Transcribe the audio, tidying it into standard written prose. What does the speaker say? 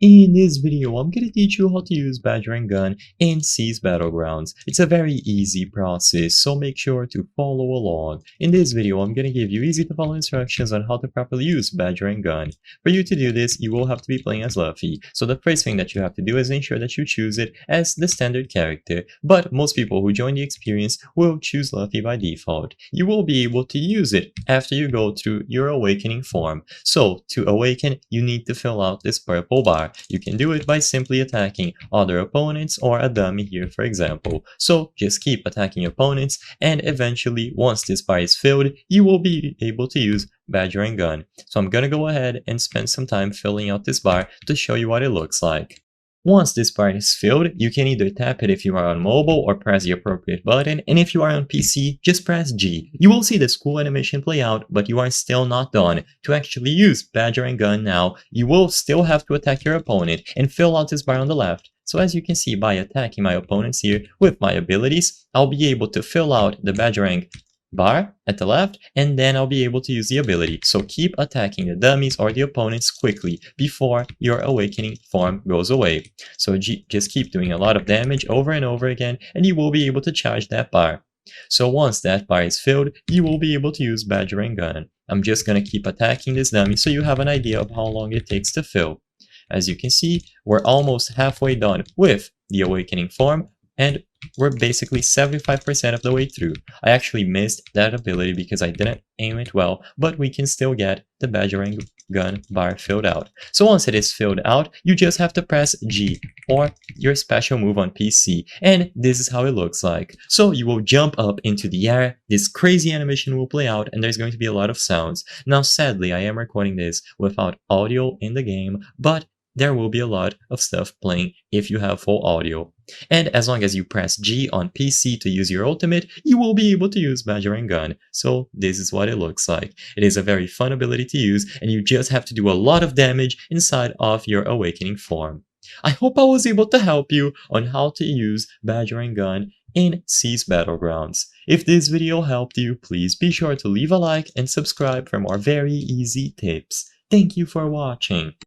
In this video, I'm gonna teach you how to use Bajrang gun in C's Battlegrounds. It's a very easy process, so make sure to follow along. In this video, I'm gonna give you easy to follow instructions on how to properly use Bajrang gun. For you to do this, you will have to be playing as Luffy. So the first thing that you have to do is ensure that you choose it as the standard character. But most people who join the experience will choose Luffy by default. You will be able to use it after you go through your awakening form. So to awaken, you need to fill out this purple bar. You can do it by simply attacking other opponents or a dummy here, for example. So just keep attacking opponents, and eventually once this bar is filled, you will be able to use Bajrang gun. So I'm gonna go ahead and spend some time filling out this bar to show you what it looks like. Once this bar is filled, you can either tap it if you are on mobile or press the appropriate button, and if you are on PC, just press G. You will see this cool animation play out, but you are still not done. To actually use Bajrang gun now, you will still have to attack your opponent and fill out this bar on the left. So as you can see, by attacking my opponents here with my abilities, I'll be able to fill out the Bajrang bar at the left, and then I'll be able to use the ability. So keep attacking the dummies or the opponents quickly before your awakening form goes away. So just keep doing a lot of damage over and over again, and you will be able to charge that bar. So once that bar is filled, you will be able to use Bajrang gun. I'm just gonna keep attacking this dummy so you have an idea of how long it takes to fill. As you can see, we're almost halfway done with the awakening form, and we're basically 75% of the way through. I actually missed that ability because I didn't aim it well, but we can still get the Bajrang gun bar filled out. So once it is filled out, you just have to press G or your special move on PC, and this is how it looks like. So you will jump up into the air, this crazy animation will play out, and there's going to be a lot of sounds. Now sadly, I am recording this without audio in the game, but there will be a lot of stuff playing if you have full audio. And as long as you press G on PC to use your ultimate, you will be able to use Bajrang gun. So this is what it looks like. It is a very fun ability to use, and you just have to do a lot of damage inside of your awakening form. I hope I was able to help you on how to use Bajrang gun in C's Battlegrounds. If this video helped you, please be sure to leave a like and subscribe for more very easy tips. Thank you for watching.